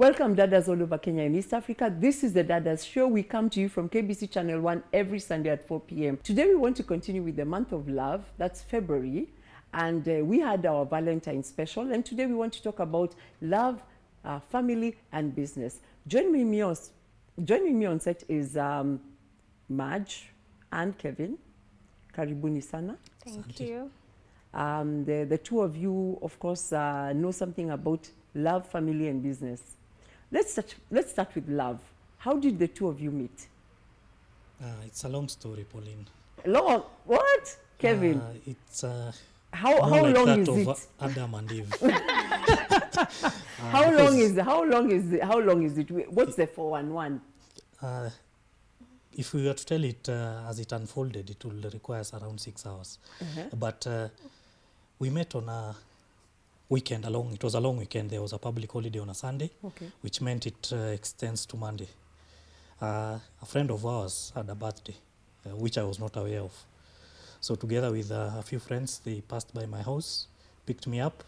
Welcome, Dadas all over Kenya and East Africa. This is the Dadas Show. We come to you from KBC Channel 1 every Sunday at 4 p.m. Today we want to continue with the month of love. That's February. And we had our Valentine's special. And today we want to talk about love, family, and business. Joining me on set is Marge and Kelvin. Karibuni sana. Thank you. The two of you, of course, know something about love, family, and business. Let's start with love. How did the two of you meet? It's a long story, Pauline. Long? What? Kelvin? It's how like long that is of it? Adam and Eve. How long is it? What's the 411? If we were to tell it as it unfolded, it will require us around 6 hours. But we met on a weekend. It was a long weekend. There was a public holiday on a Sunday, which meant it extends to Monday. A friend of ours had a birthday, which I was not aware of. So together with a few friends, they passed by my house, picked me up,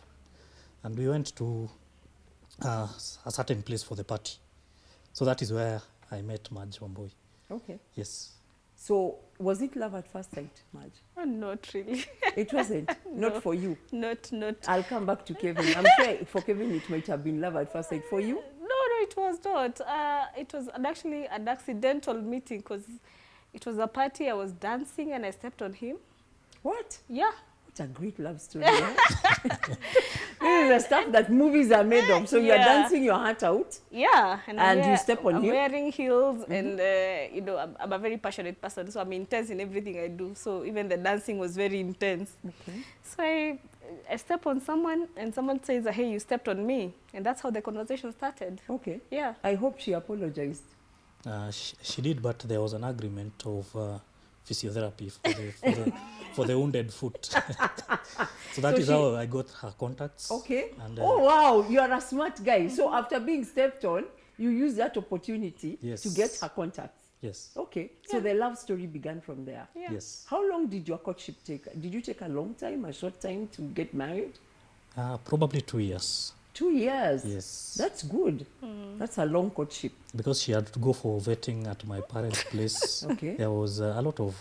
and we went to a certain place for the party. So that is where I met Marge Wambui. Okay. Yes. So was it love at first sight, Marge? Not really. It wasn't? No. Not for you? Not. I'll come back to Kevin. I'm sure for Kevin it might have been love at first sight. For you? No, it was not. It was actually an accidental meeting because it was a party. I was dancing and I stepped on him. What? Yeah. What a great love story. This is the stuff that movies are made of. So you're dancing your heart out. Yeah. And you step on him. I'm wearing heels and, I'm a very passionate person. So I'm intense in everything I do. So even the dancing was very intense. Okay. So I step on someone and someone says, hey, you stepped on me. And that's how the conversation started. Okay. Yeah. I hope she apologized. She did, but there was an agreement of physiotherapy for the wounded foot. So that is how I got her contacts. Okay. And, oh, wow. You are a smart guy. So after being stepped on, you used that opportunity to get her contacts. Yes. Okay. So the love story began from there. Yeah. Yes. How long did your courtship take? Did you take a long time, a short time to get married? Probably 2 years. 2 years? Yes. That's good. That's a long courtship. Because she had to go for vetting at my parents' place. Okay. There was a lot of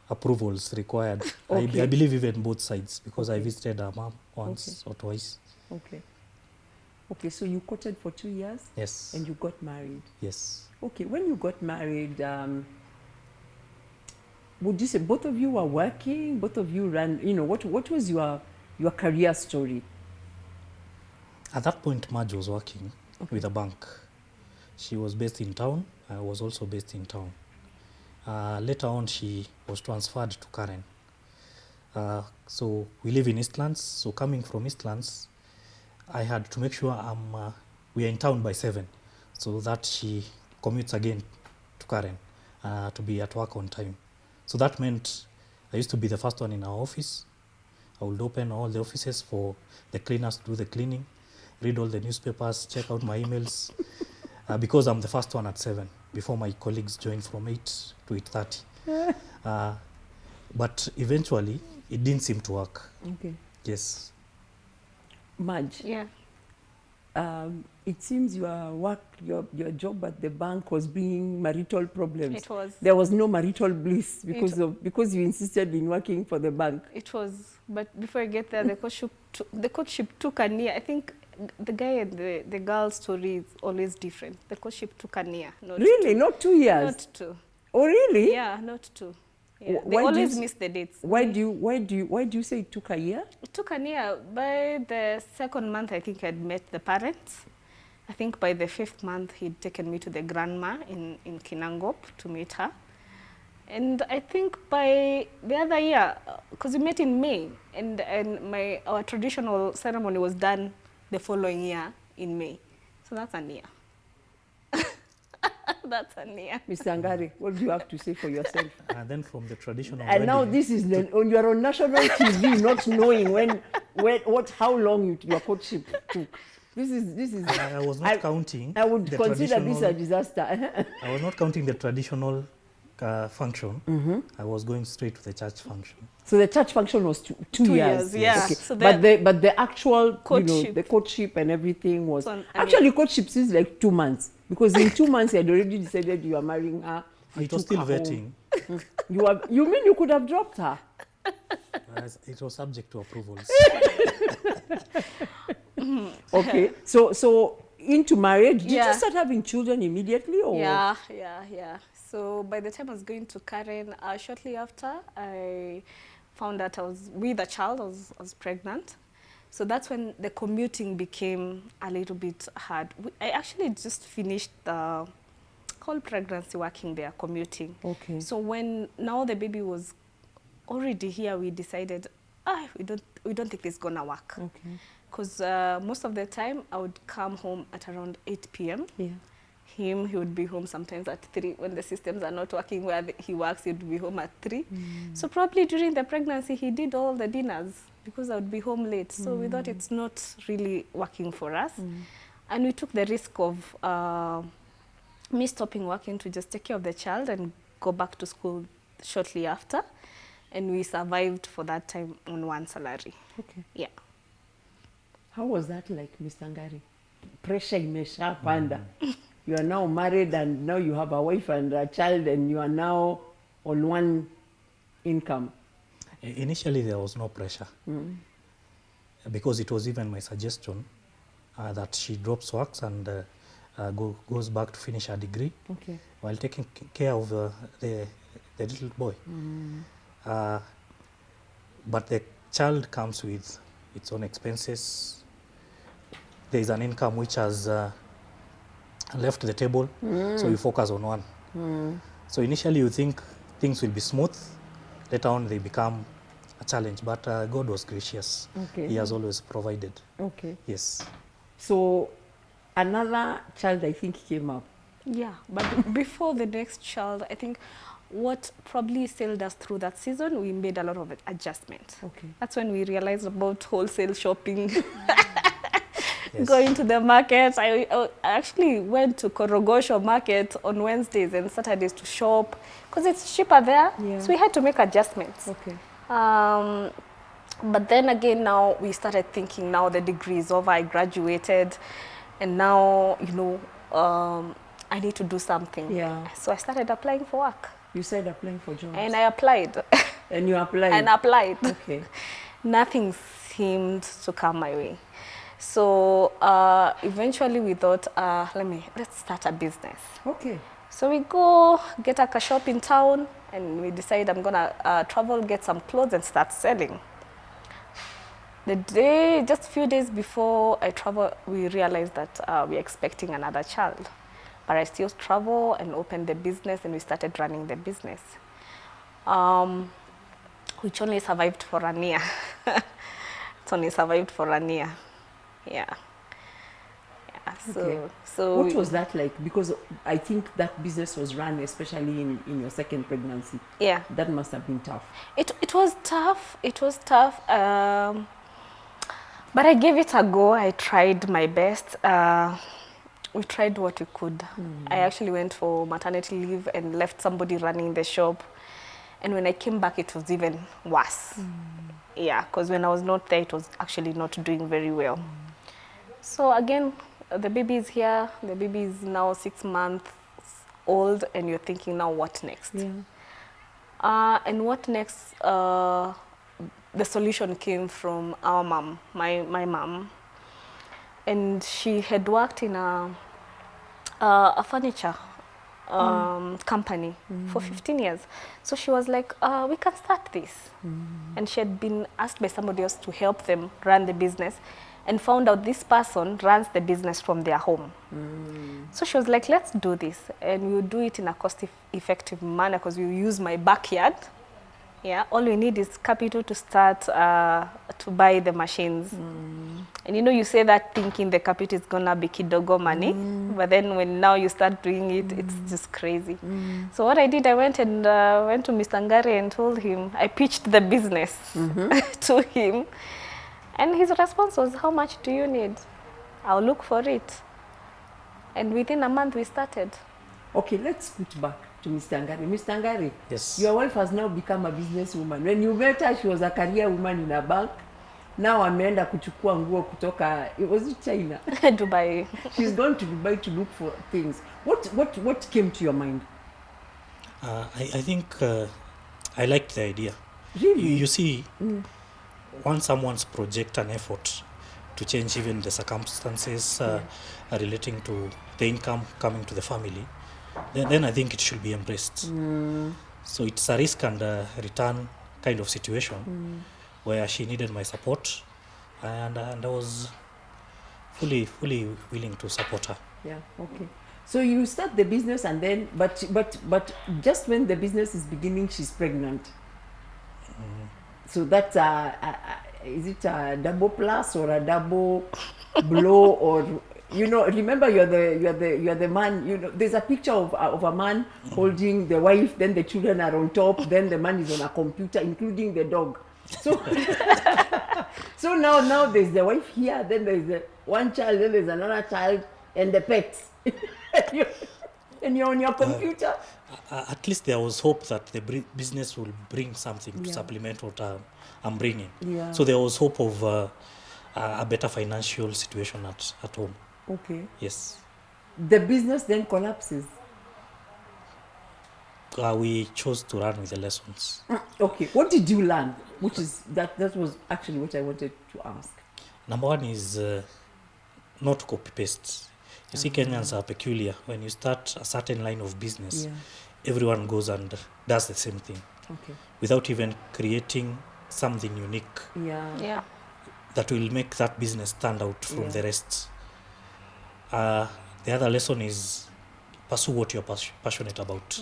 approvals required. Okay. I believe even both sides, because I visited her mom once or twice. Okay. Okay, so you courted for 2 years? Yes. And you got married? Yes. Okay, when you got married, would you say both of you were working? Both of you ran, what was your career story? At that point, Marge was working with a bank. She was based in town. I was also based in town. Later on, she was transferred to Karen. So we live in Eastlands. So coming from Eastlands, I had to make sure we are in town by 7, so that she commutes again to Karen to be at work on time. So that meant I used to be the first one in our office. I would open all the offices for the cleaners to do the cleaning, read all the newspapers, check out my emails, because I'm the first one at 7, before my colleagues join from 8 to 8:30. But eventually, it didn't seem to work. Okay. Yes. Marge. Yeah. It seems your job at the bank was bringing marital problems. It was. There was no marital bliss because you insisted in working for the bank. It was. But before I get there, the courtship took a year. I think the guy and the girl story is always different. The courtship took a year. Really? Not 2 years? Not 2. Oh, really? Yeah, not 2. Yeah. They always miss the dates. Why do you say it took a year? It took a year. By the 2nd month, I think I'd met the parents. I think by the 5th month, he'd taken me to the grandma in Kinangop to meet her. And I think by the other year, because we met in May, and our traditional ceremony was done the following year in May. So that's a year. That's a year. Mr. Ngari, what do you have to say for yourself? And then from the traditional and now this is you're on national TV, not knowing how long your courtship took. This is. I was not counting. I would consider this a disaster. I was not counting the traditional function, I was going straight to the church function. So the church function was two years. Yeah. Okay. So but the actual courtship. the courtship and everything was So, actually courtship is like 2 months, because in 2 months you had already decided you are marrying her. You It was took still her vetting. home. You mean you could have dropped her? It was subject to approvals. Okay. So into marriage, did Yeah. you start having children immediately, or? Yeah. So by the time I was going to Karen, shortly after, I found out I was with a child, I was pregnant. So that's when the commuting became a little bit hard. I actually just finished the whole pregnancy working there, commuting. Okay. So when now the baby was already here, we decided, we don't think this is gonna work. Okay. Because most of the time I would come home at around 8 p.m. Yeah. He would be home sometimes at 3 when the systems are not working where he works. He would be home at 3. So probably during the pregnancy he did all the dinners because I would be home late. So we thought it's not really working for us, and we took the risk of me stopping working to just take care of the child and go back to school shortly after, and we survived for that time on one salary. Okay. Yeah. How was that like, Mr. Ngari? Pressure imeshapanda. You are now married and now you have a wife and a child and you are now on one income. Initially, there was no pressure because it was even my suggestion that she drops works and goes back to finish her degree while taking care of the little boy. But the child comes with its own expenses. There is an income which has left the table, so you focus on one. So initially you think things will be smooth, later on they become a challenge, but God was gracious. Okay. He has always provided. Okay. Yes. So another child, I think, came up. Yeah, but before the next child, I think what probably sailed us through that season, we made a lot of adjustments. Okay. That's when we realized about wholesale shopping. Yes. Going to the market. I actually went to Korogosho market on Wednesdays and Saturdays to shop because it's cheaper there. Yeah. So we had to make adjustments. Okay. But then again, now we started thinking, now the degree is over, I graduated, and now, I need to do something. Yeah. So I started applying for work. You said applying for jobs. And I applied. And you applied. And applied. Okay. Nothing seemed to come my way. So eventually we thought, let's start a business. Okay. So we go get a shop in town, and we decide I'm gonna travel, get some clothes and start selling. The day, just a few days before I travel, we realized that we're expecting another child. But I still travel and opened the business, and we started running the business, which only survived for a year. It's only survived for a year. Yeah. So what was that like? Because I think that business was run, especially in your second pregnancy. Yeah. That must have been tough. It was tough. It was tough. But I gave it a go. I tried my best. We tried what we could. I actually went for maternity leave and left somebody running the shop. And when I came back, it was even worse. Yeah, because when I was not there, it was actually not doing very well. So again, the baby is here. The baby is now 6 months old, and you're thinking, now what next? Yeah. And what next? The solution came from our mom, my mom, and she had worked in a furniture company for 15 years. So she was like, we can start this. And she had been asked by somebody else to help them run the business, and found out this person runs the business from their home. So she was like, let's do this. And we'll do it in a cost-effective manner because we use my backyard. Yeah, all we need is capital to start to buy the machines. And you say that thinking the capital is gonna be kidogo money, but then when now you start doing it, it's just crazy. So what I did, I went to Mr. Ngari and told him, I pitched the business to him. And his response was, how much do you need? I'll look for it. And within a month we started. Okay, let's put back. to Mr. Ngari. Mr. Ngari, Yes. your wife has now become a businesswoman. When you met her, she was a career woman in a bank. Now ameenda kuchukua nguo kutoka, was it China? Dubai. She's gone to Dubai to look for things. What came to your mind? I think I liked the idea. Really? You see, once someone's project an effort to change even the circumstances relating to the income coming to the family, then I think it should be embraced. So it's a risk and return kind of situation where she needed my support, and I was fully willing to support her. Yeah, okay. So you start the business, and then, but just when the business is beginning, she's pregnant. So that's is it a double plus or a double blow, or remember you're the man. There's a picture of a man holding the wife, then the children are on top, then the man is on a computer, including the dog. So so now there's the wife here, then there's one child, then there's another child, and the pets. And you're on your computer. At least there was hope that the business will bring something to supplement what I'm bringing. Yeah. So there was hope of a better financial situation at home. Okay. Yes. The business then collapses. We chose to run with the lessons. Okay. What did you learn? Which is that was actually what I wanted to ask. Number one is not to copy paste. You see, Kenyans are peculiar. When you start a certain line of business, everyone goes and does the same thing. Okay. Without even creating something unique Yeah. that will make that business stand out from the rest. The other lesson is pursue what you're passionate about,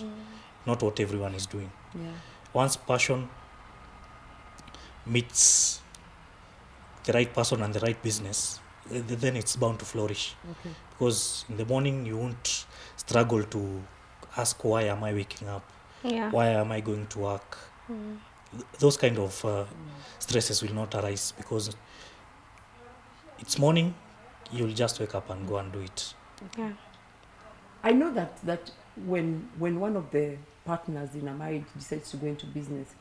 not what everyone is doing. Yeah. Once passion meets the right person and the right business, then it's bound to flourish. Okay. Because in the morning you won't struggle to ask, why am I waking up? Yeah. Why am I going to work? Those kind of stresses will not arise because it's morning, you'll just wake up and go and do it. Yeah. I know that when one of the partners in a marriage decides to go into business,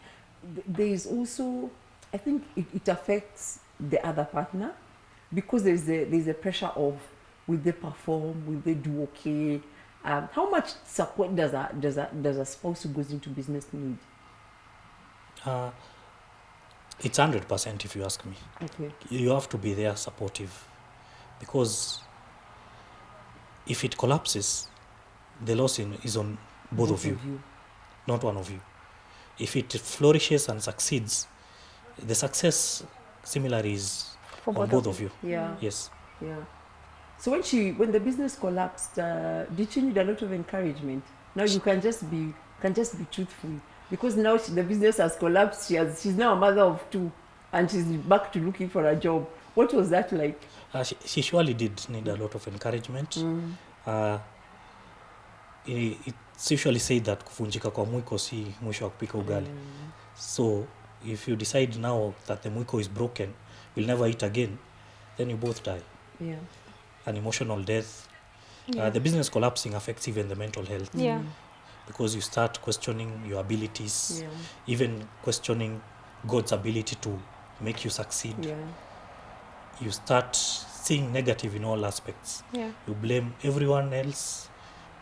there is also, I think it affects the other partner, because there's a pressure of, will they perform, will they do okay? How much support does a spouse who goes into business need? It's 100% if you ask me. Okay. You have to be there supportive, because if it collapses, the loss is on both of you, not one of you. If it flourishes and succeeds, the success similarly is on both of you. Yeah. Yes. Yeah. So when the business collapsed, did she need a lot of encouragement? Now you can just be truthful, because now the business has collapsed. She's now a mother of 2, and she's back to looking for a job. What was that like? She surely did need a lot of encouragement. It's usually said that kuvunjika kwa mwiko si mwisho wa kupika ugali. So if you decide now that the mwiko is broken, you'll never eat again, then you both die. Yeah. An emotional death. The business collapsing affects even the mental health. Yeah. Because you start questioning your abilities, even questioning God's ability to make you succeed. Yeah. You start seeing negative in all aspects. Yeah. You blame everyone else,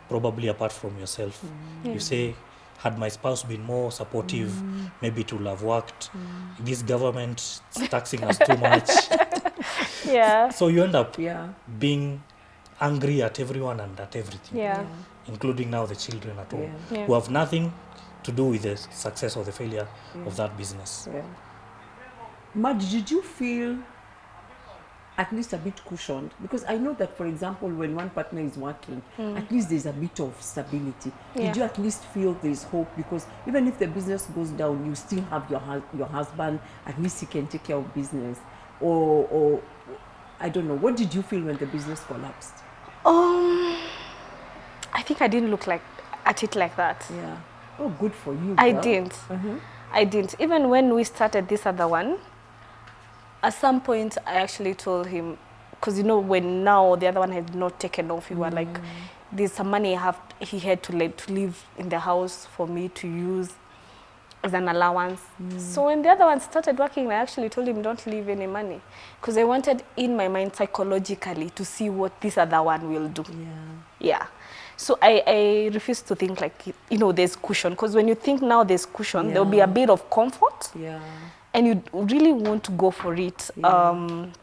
probably apart from yourself. You say, had my spouse been more supportive, maybe it would have worked. This government is taxing us too much. Yeah. So you end up Yeah. being angry at everyone and at everything, Yeah. including now the children at home, Yeah. who have nothing to do with the success or the failure of that business. Yeah. Mad, did you feel at least a bit cushioned? Because I know that, for example, when one partner is working, at least there's a bit of stability. Yeah. Did you at least feel there's hope? Because even if the business goes down, you still have your husband, at least he can take care of business. Or I don't know, what did you feel when the business collapsed? I think I didn't look at it like that. Yeah. Oh, good for you. I girl. didn't. I didn't. Even when we started this other one, at some point I actually told him, because when now the other one had not taken off, we were like, there's some money he had to leave in the house for me to use as an allowance. So when the other one started working, I actually told him, don't leave any money, because I wanted in my mind psychologically to see what this other one will do. Yeah. So I refused to think like, you know, there's cushion, because when you think now there's cushion, there'll be a bit of comfort. Yeah. And you really want to go for it. 100%.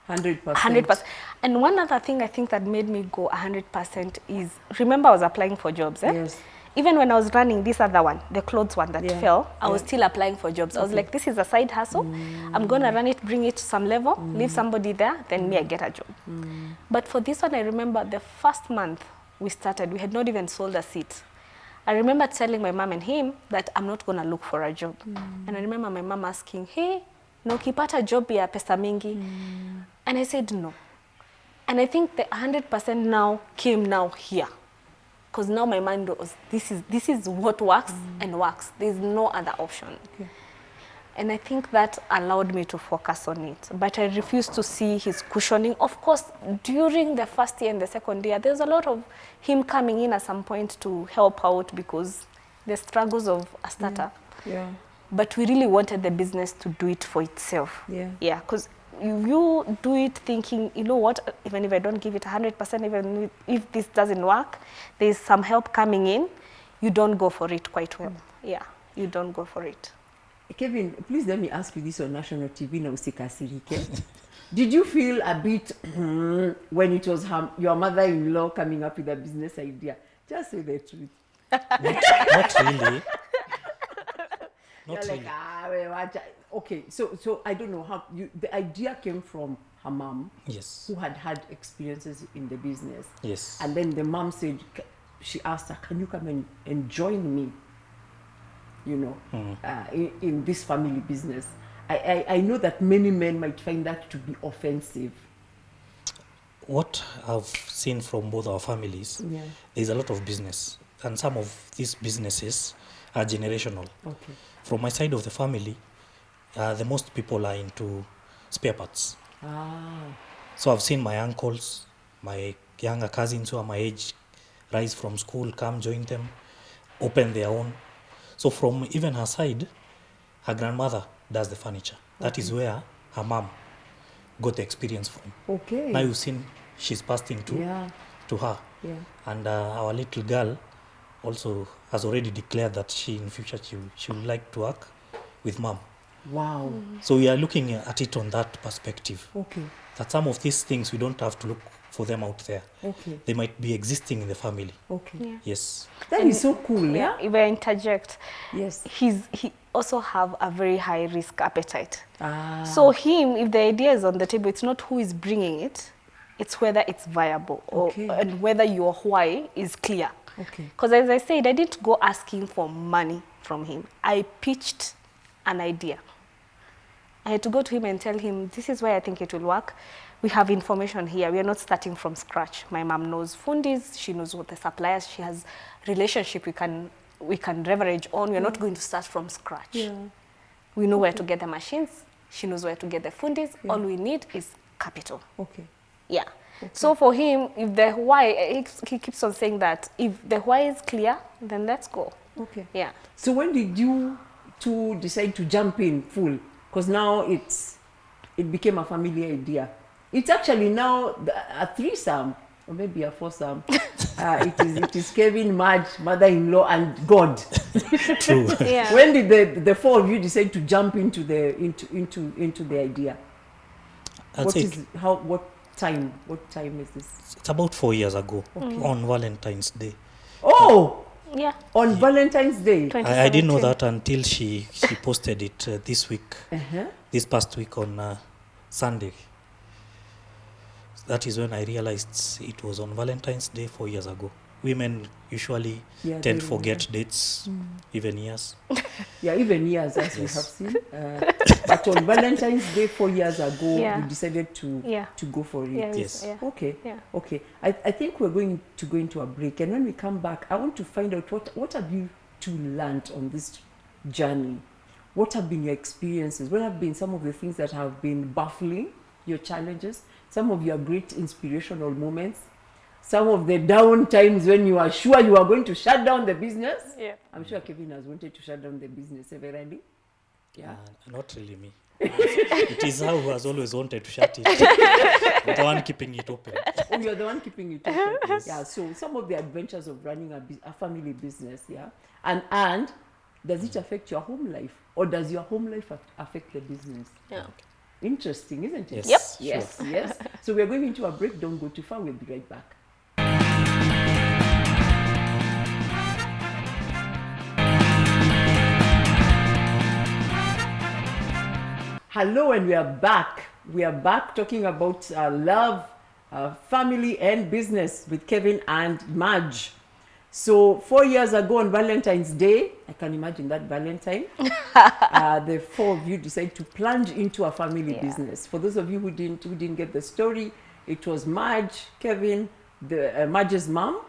100%. And one other thing I think that made me go 100% is, remember I was applying for jobs, eh? Yes. Even when I was running this other one, the clothes one that fell, I was still applying for jobs. I was like, this is a side hustle. I'm going to run it, bring it to some level, leave somebody there, then me, I get a job. But for this one, I remember the first month we started, we had not even sold a seat. I remember telling my mom and him that I'm not going to look for a job. And I remember my mom asking, hey, no kipata job ya pesa mingi? And I said no. And I think the 100% now came now here. Because now my mind was, this is what works and works. There's no other option. Okay. And I think that allowed me to focus on it. But I refused to see his cushioning. Of course, during the first year and the second year, there's a lot of him coming in at some point to help out because the struggles of a startup. Yeah. But we really wanted the business to do it for itself. Yeah. Yeah, because you do it thinking, you know what, even if I don't give it 100%, even if this doesn't work, there's some help coming in, you don't go for it quite well. Yeah, you don't go for it. Kevin, please let me ask you this on national TV now, usikasirike. Did you feel a bit when it was your mother-in-law coming up with a business idea? Just say the truth. Not really. Not You're really. Like, okay, so I don't know how the idea came from her mom. Yes. Who had experiences in the business. Yes. And then the mom said, she asked her, can you come and join me? You know, in this family business. I know that many men might find that to be offensive. What I've seen from both our families, there's a lot of business. And some of these businesses are generational. Okay. From my side of the family, the most people are into spare parts. So I've seen my uncles, my younger cousins who are my age, rise from school, come join them, open their own. So from even her side, her grandmother does the furniture. That is where her mom got the experience from. Okay. Now you've seen she's passed into to her. Yeah. And our little girl also has already declared that in future she would like to work with mom. Wow. So we are looking at it on that perspective. Okay. That some of these things we don't have to look for them out there. Okay. They might be existing in the family. Okay. Yeah. Yes. That is so cool, yeah? If I interject, yes. He also have a very high risk appetite. So if the idea is on the table, it's not who is bringing it, it's whether it's viable and whether your why is clear. Okay. Because as I said, I didn't go asking for money from him. I pitched an idea. I had to go to him and tell him, this is why I think it will work. We have information here. We are not starting from scratch. My mom knows fundis. She knows what the suppliers. She has relationship we can leverage on. We are not going to start from scratch. Yeah. We know where to get the machines. She knows where to get the fundis. Yeah. All we need is capital. Okay. Yeah. Okay. So for him, if the why, he keeps on saying that if the why is clear, then let's go. Okay. Yeah. So when did you two decide to jump in full? Because now it became a family idea. It's actually now a threesome, or maybe a foursome. It is Kevin, Marge, mother-in-law, and God. True. Yeah. When did the four of you decide to jump into the idea? What time is this? It's about 4 years ago, on Valentine's Day. Oh! Yeah. On Valentine's Day. I didn't know that until she posted it this week, this past week on Sunday. That is when I realized it was on Valentine's Day 4 years ago. Women usually tend to forget dates, even years. Yeah, even years, as we have seen. But on Valentine's Day 4 years ago, we decided to go for it. Yeah, yes. Yeah. Okay. Yeah. Okay. I think we're going to go into a break, and when we come back, I want to find out what have you two learned on this journey. What have been your experiences? What have been some of the things that have been baffling, your challenges? Some of your great inspirational moments, some of the down times when you are sure you are going to shut down the business? Yeah. I'm sure Kelvin has wanted to shut down the business, Everandi. Yeah. Not really me. It is her who has always wanted to shut it. But the one keeping it open. Oh, you're the one keeping it open. Yeah, so some of the adventures of running a family business, yeah. And does it affect your home life, or does your home life affect the business? Yeah. Interesting, isn't it? Yes. Yes, Sure. yes. So we're going into a break. Don't go too far. We'll be right back. Hello, and we are back. We are back talking about love, family, and business with Kelvin and Marge. So 4 years ago on Valentine's Day, I can imagine that Valentine, the four of you decided to plunge into a family business. For those of you who didn't get the story, it was Marge, Kelvin, Marge's mom,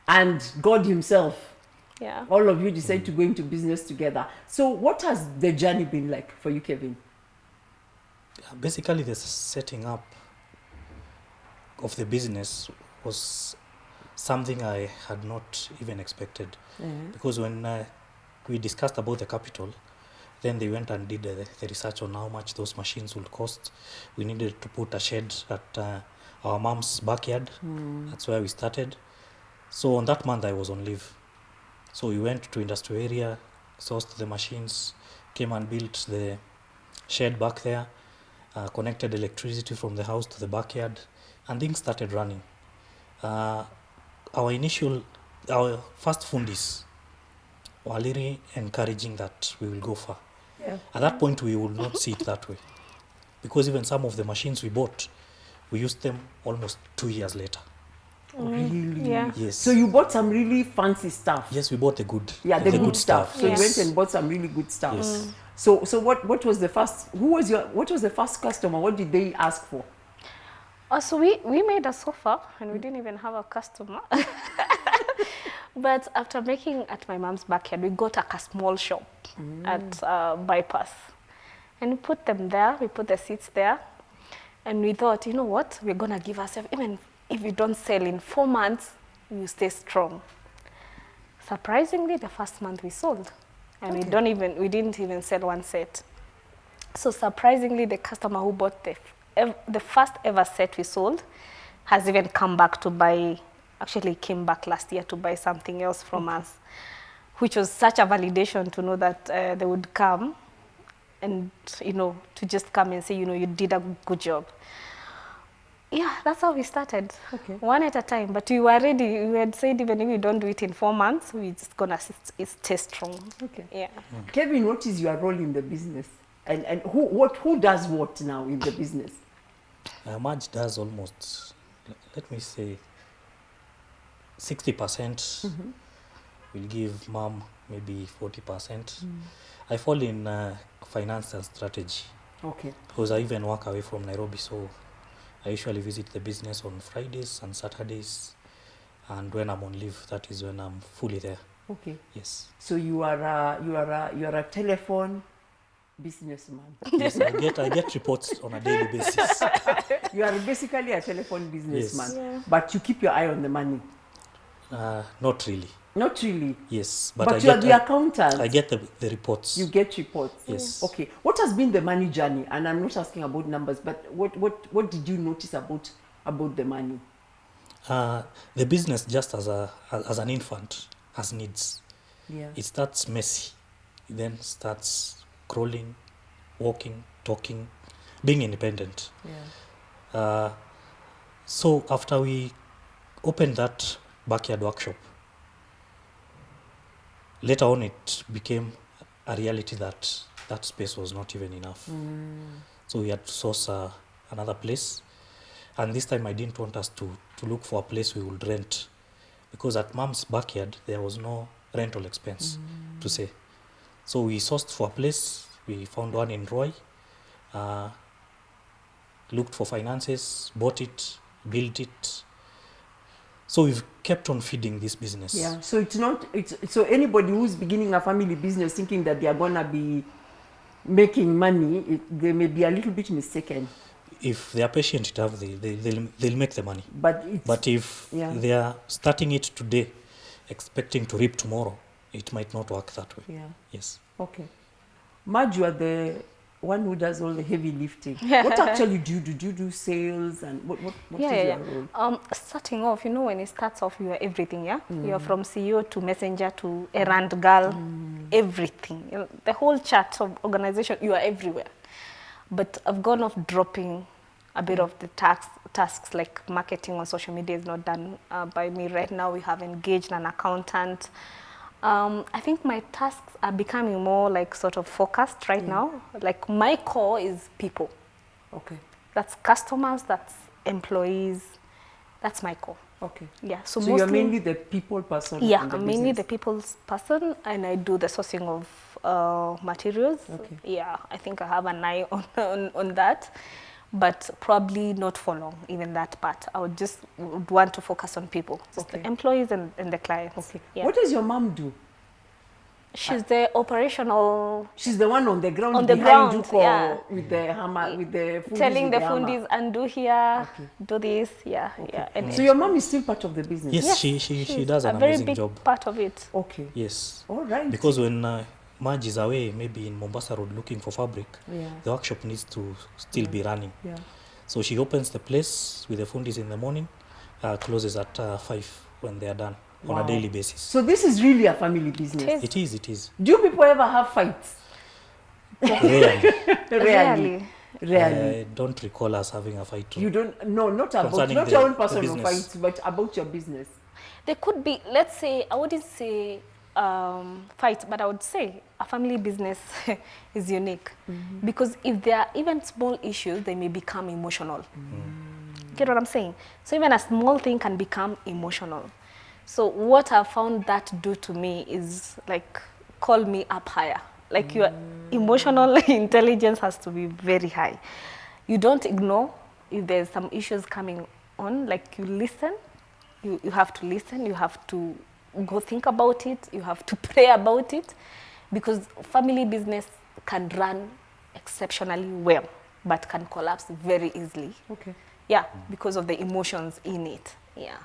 and God himself. Yeah. All of you decided to go into business together. So what has the journey been like for you, Kelvin? Basically, the setting up of the business was something I had not even expected. Because when we discussed about the capital, then they went and did the research on how much those machines would cost. We needed to put a shed at our mom's backyard. That's where we started. So on that month I was on leave. So we went to industrial area, sourced the machines, came and built the shed back there, connected electricity from the house to the backyard, and things started running. Our first fundis were really encouraging that we will go far. Yeah. At that point, we would not see it that way, because even some of the machines we bought, we used them almost 2 years later. Really? Yeah. Yes. So you bought some really fancy stuff. Yes, we bought the good. Yeah, the good stuff. So Yes. you went and bought some really good stuff. Yes. So what was the first? What was the first customer? What did they ask for? So we made a sofa and we didn't even have a customer. But after making at my mom's backyard, we got a small shop at Bypass. And we put them there, we put the seats there. And we thought, you know what, we're going to give ourselves, even if we don't sell in 4 months, we will stay strong. Surprisingly, the first month we sold. And we didn't even sell one set. So surprisingly, the customer who bought the first ever set we sold has even come back to buy, actually came back last year to buy something else from us, which was such a validation to know that they would come and, to just come and say, you did a good job. Yeah, that's how we started. Okay. One at a time. But we were ready. We had said even if we don't do it in 4 months, we're just going to stay strong. Okay. Yeah. Kelvin, what is your role in the business? And who does what now in the business? Marge does almost, let me say, 60%. We'll give mom maybe 40%. I fall in finance and strategy. Okay. Because I even work away from Nairobi, so I usually visit the business on Fridays and Saturdays, and when I'm on leave, that is when I'm fully there. Okay. Yes. So you are a telephone businessman. Yes, I get reports on a daily basis. You are basically a telephone businessman, Yes. Yeah. but you keep your eye on the money. Not really. Not really. Yes, But you are the accountant. I get the reports. You get reports. Yes. Okay. What has been the money journey? And I'm not asking about numbers, but what did you notice about the money? The business, just as an infant, has needs. Yeah. It starts messy, it then starts crawling, walking, talking, being independent. Yeah. So after we opened that backyard workshop, later on it became a reality that that space was not even enough. So we had to source another place. And this time I didn't want us to look for a place we would rent, because at mom's backyard there was no rental expense to say. So we sourced for a place. We found one in Roy, looked for finances, bought it, built it. So we've kept on feeding this business. Yeah. So so anybody who's beginning a family business thinking that they are gonna be making money, they may be a little bit mistaken. if they are patient enough, they'll make the money. But if they are starting it today, expecting to reap tomorrow, it might not work that way. Yeah. Yes. Okay. Marge, you are the one who does all the heavy lifting. What actually do you do? Do you do sales, and what is your role? Starting off, you know, when it starts off, you are everything, yeah? You're from CEO to messenger to errand girl, everything. You know, the whole chart of organization, you are everywhere. But I've gone off dropping a bit of the tasks like marketing on social media is not done by me right now. We have engaged an accountant. I think my tasks are becoming more like sort of focused right now. Like my core is people. Okay. That's customers, that's employees, that's my core. Okay. Yeah. So you're mainly the people person. Yeah, I'm mainly the people's person, and I do the sourcing of materials. Okay. Yeah, I think I have an eye on that, but probably not for long, even that part. I would want to focus on people, just the employees and the clients. Okay. Yeah. What does your mom do? She's the operational. She's the one on the ground. On the ground, yeah. With the hammer, with the fundis. Telling the fundis, undo here, do this, yeah. And so your mom is still part of the business? Yes, she does an amazing job. A very big part of it. Okay. Yes. All right. Because when Marge is away, maybe in Mombasa Road looking for fabric, the workshop needs to still be running. Yeah. So she opens the place with the fundis in the morning, closes at 5 when they are done. On a daily basis. So this is really a family business? It is. Do people ever have fights? Rarely. Rarely. I don't recall us having a fight. You don't? No, not your own personal fights, but about your business. There could be, let's say, I wouldn't say fight, but I would say a family business is unique. Because if there are even small issues, they may become emotional. Get what I'm saying? So even a small thing can become emotional. So what I found that do to me is like call me up higher. Like your emotional intelligence has to be very high. You don't ignore if there's some issues coming on. Like you listen. You have to listen. You have to go think about it. You have to pray about it, because family business can run exceptionally well, but can collapse very easily. Okay. Yeah, because of the emotions in it. Yeah.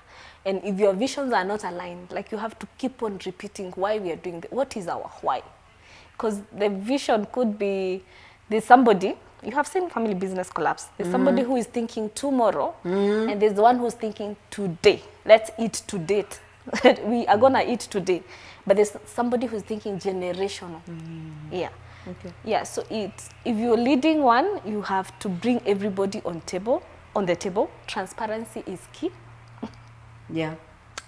And if your visions are not aligned, like you have to keep on repeating why we are doing this. What is our why? Because the vision could be, there's somebody, you have seen family business collapse. There's somebody who is thinking tomorrow, and there's the one who's thinking today. Let's eat today. We are going to eat today. But there's somebody who's thinking generational. Yeah. Okay. Yeah, so if you're leading one, you have to bring everybody on the table. Transparency is key. Yeah.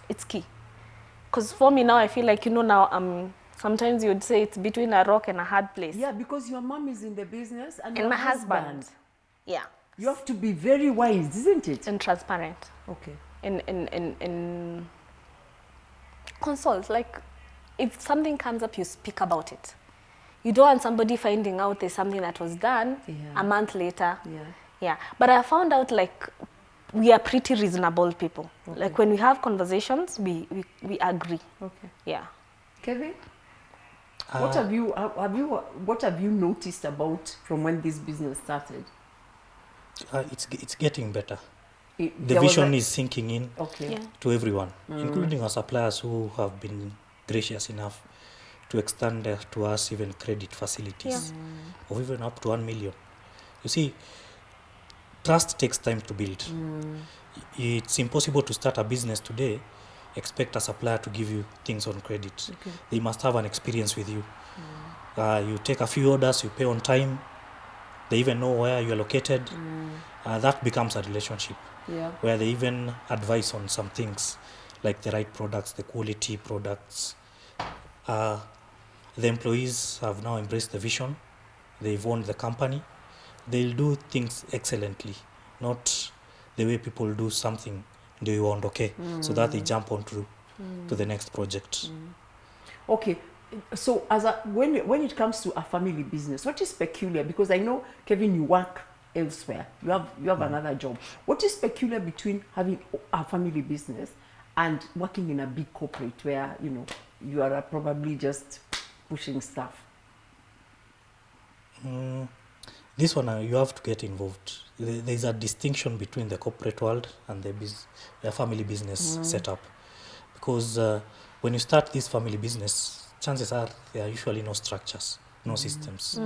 It's key. Because for me now, I feel like, you know, now sometimes you'd say it's between a rock and a hard place. Yeah, because your mom is in the business and my husband. Yeah. You have to be very wise, isn't it? And transparent. Okay. And consult. Like, if something comes up, you speak about it. You don't want somebody finding out there's something that was done a month later. Yeah. But I found out, like, we are pretty reasonable people. Okay. Like when we have conversations, we agree. Okay. Yeah. Kevin, what have you noticed about from when this business started? It's getting better. The vision is sinking in to everyone, including our suppliers who have been gracious enough to extend to us even credit facilities of even up to 1 million. You see, trust takes time to build. It's impossible to start a business today, expect a supplier to give you things on credit. Okay. They must have an experience with you. You take a few orders, you pay on time, they even know where you're located. That becomes a relationship where they even advise on some things, like the right products, the quality products. The employees have now embraced the vision. They've owned the company. They'll do things excellently, not the way people do something, do you want, so that they jump on to the next project. Okay, so when it comes to a family business, what is peculiar? Because I know, Kevin, you work elsewhere. You have another job. What is peculiar between having a family business and working in a big corporate where, you know, you are probably just pushing stuff? This one, you have to get involved. There's a distinction between the corporate world and the family business setup. Because when you start this family business, chances are there are usually no structures, no systems.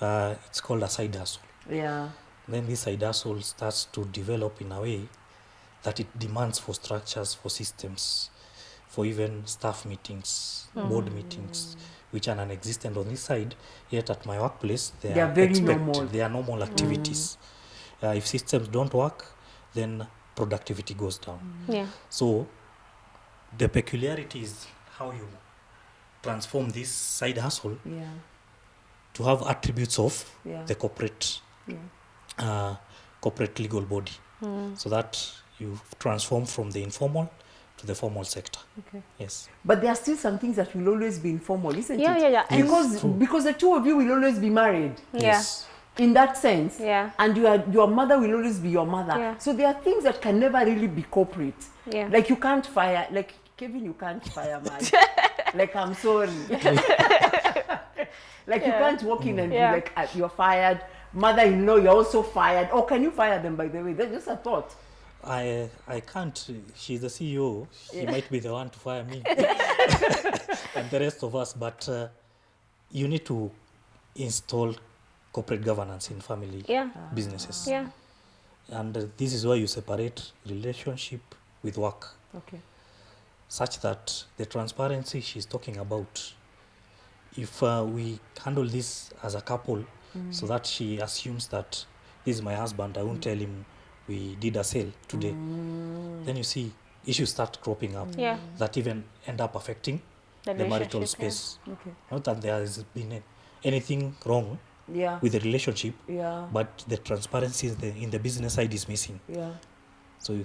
It's called a side hustle. Yeah. Then this side hustle starts to develop in a way that it demands for structures, for systems, for even staff meetings, board meetings, which are non-existent on this side. Yet at my workplace, they are very expected. normal. They are normal activities. If systems don't work, then productivity goes down. Yeah. So the peculiarity is how you transform this side hustle Yeah. to have attributes of Yeah. the corporate legal body, so that you transform from the informal to the formal sector. Okay. Yes. But there are still some things that will always be informal, isn't Yeah, it? yeah, yeah. Yes, true. Because the two of you will always be married. Yes. In that sense. Yeah. And your mother will always be your mother. Yeah. So there are things that can never really be corporate. Yeah. Like you can't fire, like Kevin, you can't fire Marge. Like, I'm sorry. Like you can't walk in and be like, you're fired. Mother-in-law, you're also fired. Or can you fire them, by the way? That's just a thought. I can't. She's the CEO. She might be the one to fire me and the rest of us. But you need to install corporate governance in family businesses. Yeah. And this is why you separate relationship with work, Okay. such that the transparency she's talking about, if we handle this as a couple, so that she assumes that this is my husband, I won't tell him we did a sale today, then you see issues start cropping up that even end up affecting the marital relationship, space. Okay. Not that there has been anything wrong Yeah. with the relationship, Yeah. but the transparency in the business side is missing. Yeah. So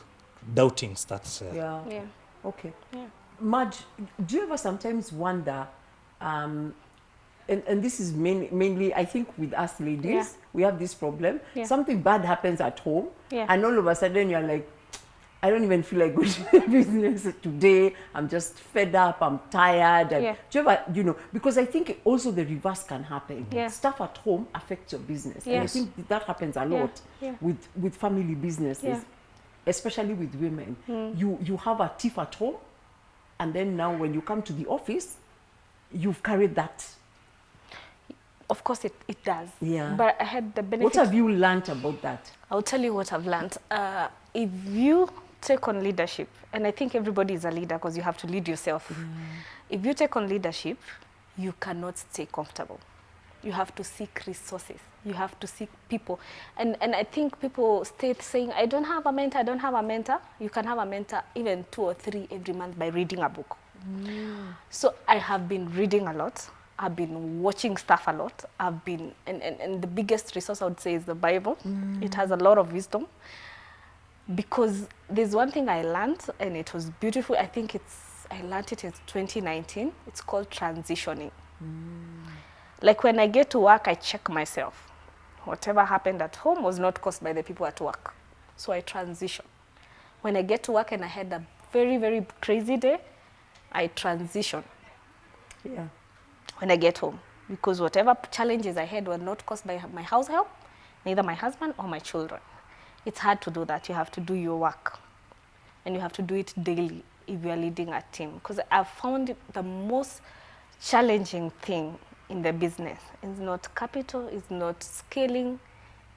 doubting starts. Yeah. Yeah. Okay. Yeah. Madge, do you ever sometimes wonder, and this is mainly, I think, with us ladies, we have this problem. Yeah. Something bad happens at home, Yeah. and all of a sudden you're like, I don't even feel like going to the business today. I'm just fed up. I'm tired. And do you ever, because I think also the reverse can happen. Yeah. Stuff at home affects your business. And I Yes. think that happens a lot with family businesses, Yeah. especially with women. You have a tiff at home, and then now when you come to the office, you've carried that. Of course, it does. Yeah. But I had the benefit. What have you learned about that? I'll tell you what I've learned. If you take on leadership, and I think everybody is a leader because you have to lead yourself. If you take on leadership, you cannot stay comfortable. You have to seek resources. You have to seek people. And I think people stay saying, I don't have a mentor, I don't have a mentor. You can have a mentor even 2 or 3 every month by reading a book. So I have been reading a lot. I've been watching stuff a lot. I've been, and the biggest resource I would say is the Bible. It has a lot of wisdom. Because there's one thing I learned, and it was beautiful. I learned it in 2019. It's called transitioning. Like when I get to work, I check myself. Whatever happened at home was not caused by the people at work. So I transition. When I get to work and I had a very, very crazy day, I transition. Yeah. When I get home. Because whatever challenges I had were not caused by my house help, neither my husband or my children. It's hard to do that. You have to do your work. And you have to do it daily if you are leading a team. Because I've found the most challenging thing in the business is not capital, it's not scaling,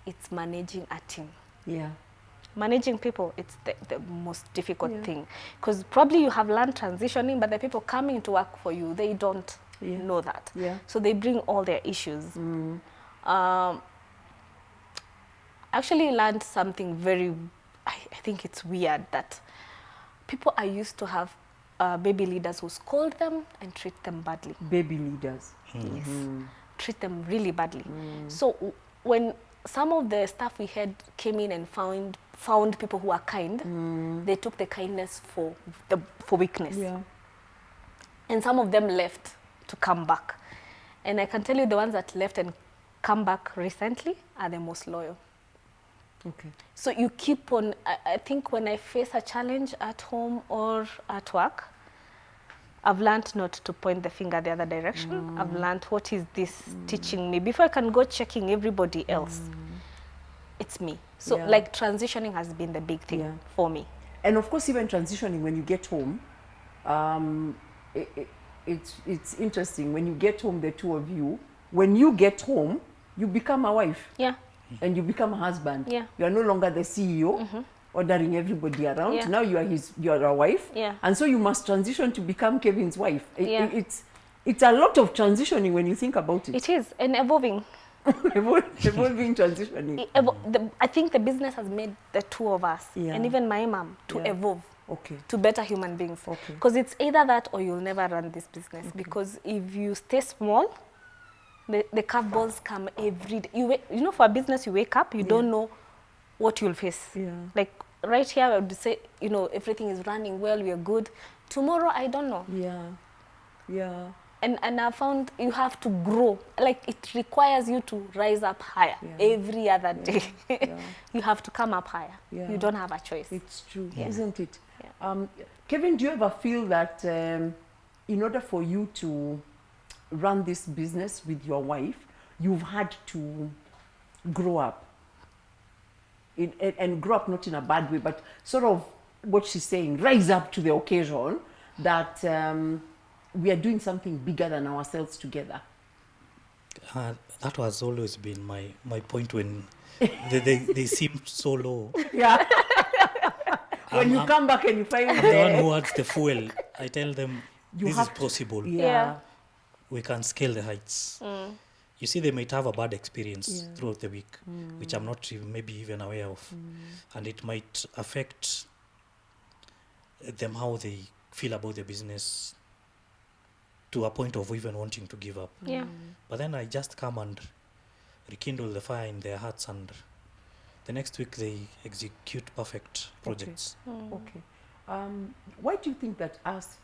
it's managing a team. Yeah. Managing people, it's the most difficult thing. Because probably you have learned transitioning, but the people coming to work for you, they don't know that. Yeah. So they bring all their issues. Actually learned something very, I think it's weird that people are used to have baby leaders who scold them and treat them badly. Baby leaders. Yes, treat them really badly. So when some of the staff we had came in and found people who are kind, they took the kindness for weakness. Yeah. And some of them left to come back. And I can tell you the ones that left and come back recently are the most loyal. Okay. So you keep on, I think when I face a challenge at home or at work, I've learned not to point the finger the other direction. I've learned what is this teaching me before I can go checking everybody else. It's me. So like transitioning has been the big thing for me. And of course, even transitioning when you get home, it's interesting. When you get home, the two of you, when you get home, you become a wife. Yeah. And you become a husband. Yeah. You are no longer the CEO ordering everybody around. Yeah. Now you are a wife. Yeah. And so you must transition to become Kevin's wife. It's a lot of transitioning when you think about it. It is, and evolving. Evolving, transitioning. I think the business has made the two of us, and even my mom, to evolve to better human beings. Because it's either that or you'll never run this business. Because if you stay small, the curveballs come every day. You know, for a business, you wake up, you don't know what you'll face. Like right here, I would say, you know, everything is running well, we are good. Tomorrow, I don't know. And I found you have to grow. Like it requires you to rise up higher every other day. You have to come up higher. You don't have a choice. It's true, isn't it? Kevin, do you ever feel that in order for you to run this business with your wife, you've had to grow up? And grow up not in a bad way, but sort of what she's saying, rise up to the occasion that we are doing something bigger than ourselves together. That has always been my point when they seem so low. Yeah. When you come back and you find the one who adds the fuel, I tell them this is possible. We can scale the heights. You see, they might have a bad experience throughout the week, which I'm not maybe even aware of. And it might affect them how they feel about the business to a point of even wanting to give up. But then I just come and rekindle the fire in their hearts, and the next week they execute perfect projects. Why do you think that us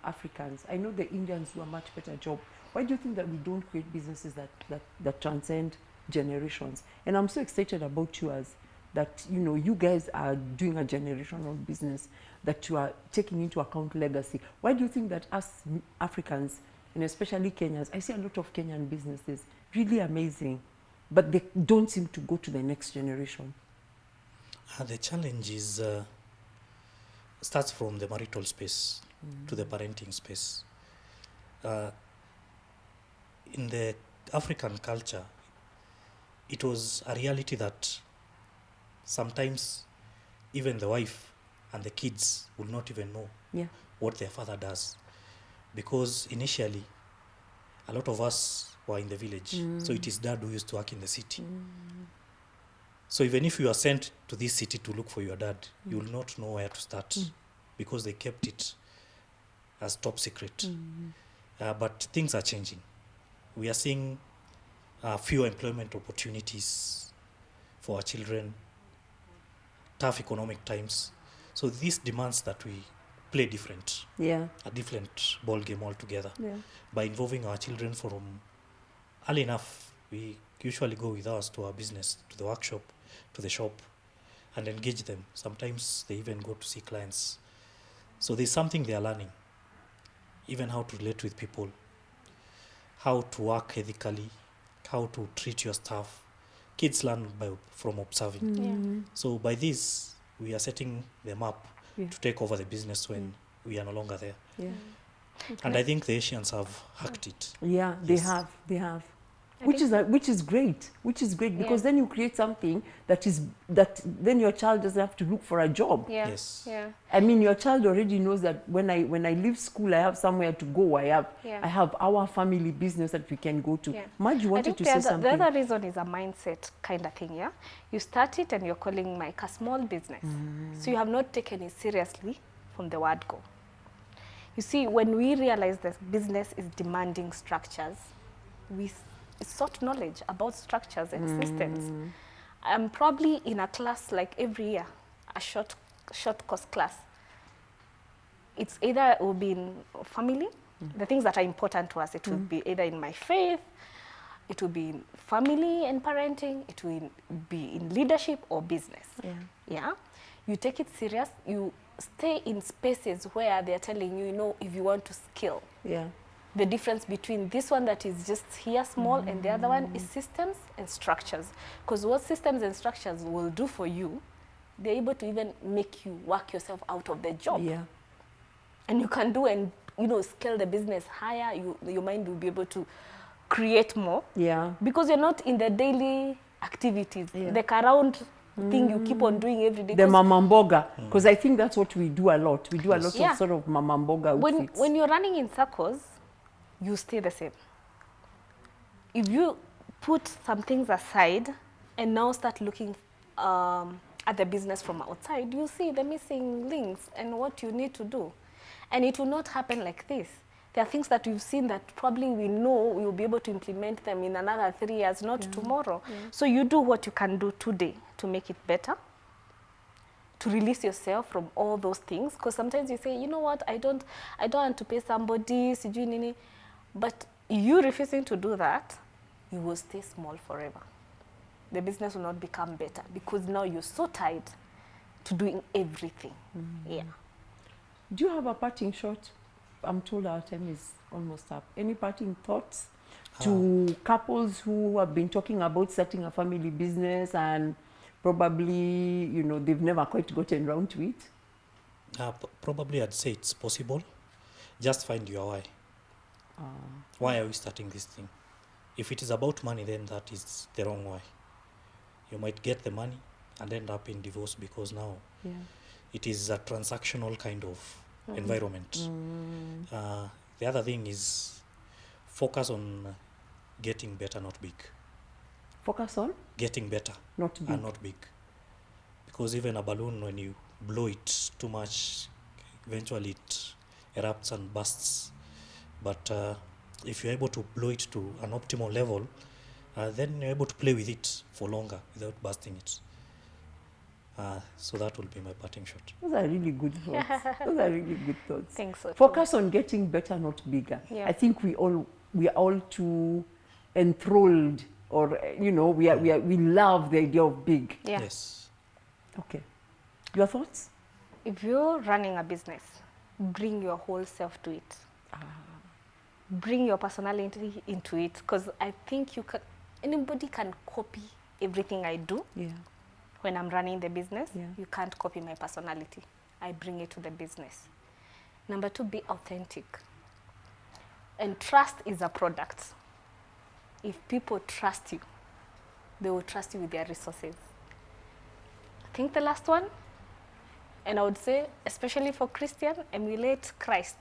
Africans, I know the Indians do a much better job, why do you think that we don't create businesses that transcend generations? And I'm so excited about you as that, you know, you guys are doing a generational business, that you are taking into account legacy. Why do you think that us Africans, and especially Kenyans, I see a lot of Kenyan businesses, really amazing, but they don't seem to go to the next generation? The challenge is starts from the marital space to the parenting space. In the African culture, it was a reality that sometimes even the wife and the kids will not even know what their father does, because initially a lot of us were in the village, so it is dad who used to work in the city. So even if you are sent to this city to look for your dad, you will not know where to start, because they kept it as top secret. But things are changing. We are seeing fewer employment opportunities for our children, tough economic times. So this demands that we play different, a different ball game altogether. By involving our children from early enough. We usually go with us to our business, to the workshop, to the shop, and engage them. Sometimes they even go to see clients. So there's something they are learning, even how to relate with people, how to work ethically, how to treat your staff. Kids learn from observing. So by this, we are setting them up to take over the business when we are no longer there. And I think the Asians have hacked it. They have. Which is great, because then you create something that then your child doesn't have to look for a job. I mean, your child already knows that when I leave school, I have somewhere to go. I have our family business that we can go to. Marge, you wanted to say something. The other reason is a mindset kind of thing. You start it and you're calling like a small business, so you have not taken it seriously from the word go. You see, when we realize that business is demanding structures, we sought knowledge about structures and systems. I'm probably in a class like every year, a short course class. It's either it will be in family, the things that are important to us. It will be either in my faith, it will be in family and parenting, it will be in leadership or business. you take it serious, you stay in spaces where they're telling you, you know, if you want to scale. Yeah. The difference between this one that is just here small and the other one is systems and structures. Because what systems and structures will do for you, they're able to even make you work yourself out of the job. Yeah. And you can do and, you know, scale the business higher. Your mind will be able to create more. Yeah. Because you're not in the daily activities, Yeah. the around thing you keep on doing every day. The mamamboga, because I think that's what we do a lot. We do a lot Yeah. of sort of mamamboga outfits. When you're running in circles, you stay the same. If you put some things aside and now start looking at the business from outside, you see the missing links and what you need to do. And it will not happen like this. There are things that we've seen that probably we know we will be able to implement them in another 3 years, not tomorrow. Yeah. So you do what you can do today to make it better, to release yourself from all those things. Because sometimes you say, you know what, I don't want to pay somebody, sijui nini. But you refusing to do that, you will stay small forever. The business will not become better because now you're so tied to doing everything. Yeah. Do you have a parting shot? I'm told our time is almost up. Any parting thoughts to couples who have been talking about starting a family business and probably, you know, they've never quite gotten around to it? Probably I'd say it's possible. Just find your why. Why are we starting this thing? If it is about money, then that is the wrong why. You might get the money and end up in divorce because now it is a transactional kind of environment. The other thing is focus on getting better, not big. Focus on? Getting better, not big. And not big. Because even a balloon, when you blow it too much, eventually it erupts and bursts. But if you're able to blow it to an optimal level, then you're able to play with it for longer without bursting it. So that will be my parting shot. Those are really good thoughts. Those are really good thoughts. Thanks. So Focus on getting better, not bigger. Yeah. I think we are all too enthralled, or you know, we love the idea of big. Yeah. Yes. Okay. Your thoughts? If you're running a business, bring your whole self to it. Bring your personality into it, because I think anybody can copy everything I do. Yeah. When I'm running the business, Yeah. you can't copy my personality. I bring it to the business. Number 2, be authentic. And trust is a product. If people trust you, they will trust you with their resources. I think the last one, and I would say, especially for Christian, emulate Christ.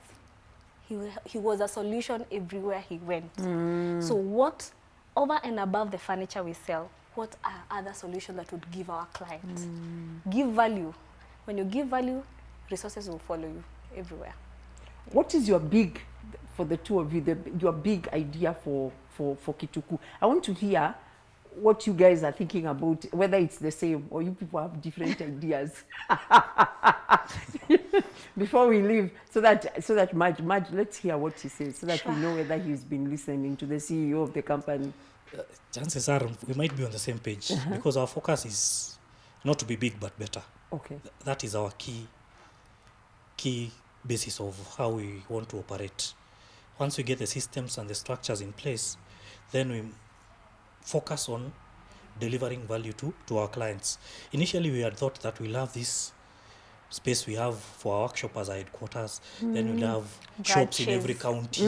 He was a solution everywhere he went. So what, over and above the furniture we sell, what are other solutions that would give our clients? Give value. When you give value, resources will follow you everywhere. What is your big, for the two of you, your big idea for Kituku? I want to hear what you guys are thinking about, whether it's the same or you people have different ideas. Before we leave, so that Marge, let's hear what he says, so that we know whether he's been listening to the CEO of the company. Chances are we might be on the same page because our focus is not to be big but better. Okay. That is our key basis of how we want to operate. Once we get the systems and the structures in place, then we focus on delivering value to our clients. Initially, we had thought that we'll have this space we have for our workshop as our headquarters, then we'll have shops in every county.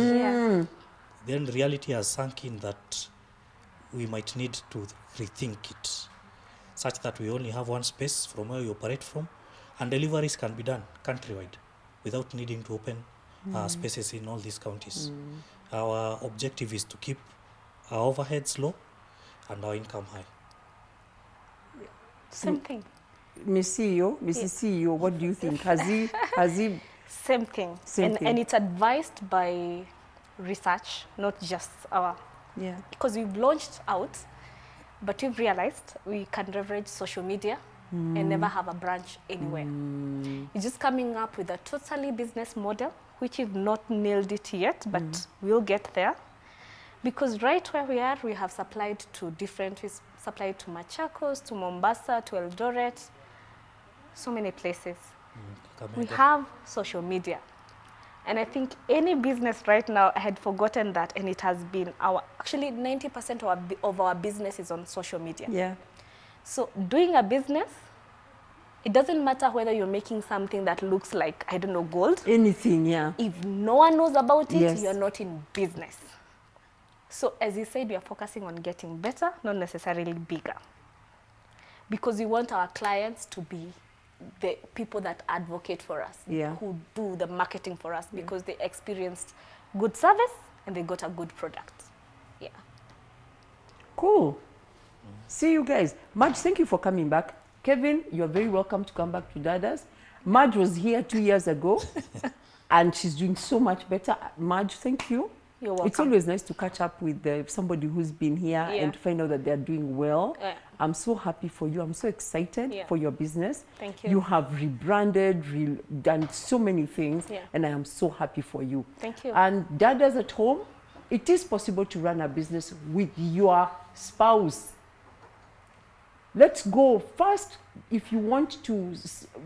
Then reality has sunk in that we might need to rethink it such that we only have one space from where we operate from, and deliveries can be done countrywide without needing to open spaces in all these counties. Our objective is to keep our overheads low and our income high. Same thing. Mrs. CEO, what do you think? Has he? Same thing. Same thing. And it's advised by research, not just our. Yeah. Because we've launched out, but we've realized we can leverage social media and never have a branch anywhere. It's just coming up with a totally business model, which is not nailed it yet, but we'll get there. Because right where we are, we have supplied to we supplied to Machakos, to Mombasa, to Eldoret. so many places. Kakamega. We have social media. And I think any business right now, I had forgotten that, and it has been actually 90% of our business is on social media. Yeah. So doing a business, it doesn't matter whether you're making something that looks like, I don't know, gold. Anything, yeah. If no one knows about it, Yes. you're not in business. So as you said, we are focusing on getting better, not necessarily bigger. Because we want our clients to be the people that advocate for us, Yeah. who do the marketing for us, because they experienced good service and they got a good product. Yeah. Cool. See you guys. Marge, thank you for coming back. Kevin, you're very welcome to come back to Dada's. Marge was here 2 years ago and she's doing so much better. Marge, thank you. You're welcome. It's always nice to catch up with somebody who's been here Yeah. and to find out that they're doing well. Yeah. I'm so happy for you. I'm so excited Yeah. for your business. Thank you. You have rebranded, done so many things, Yeah. and I am so happy for you. Thank you. And Dada's at home, it is possible to run a business with your spouse. Let's go first. If you want to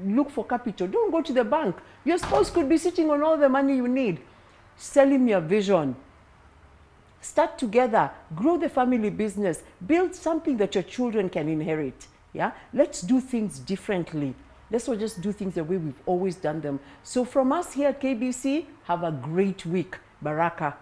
look for capital, don't go to the bank. Your spouse could be sitting on all the money you need. Sell him your vision. Start together, grow the family business, build something that your children can inherit. Yeah, let's do things differently. Let's not just do things the way we've always done them. So from us here at KBC, have a great week. Baraka.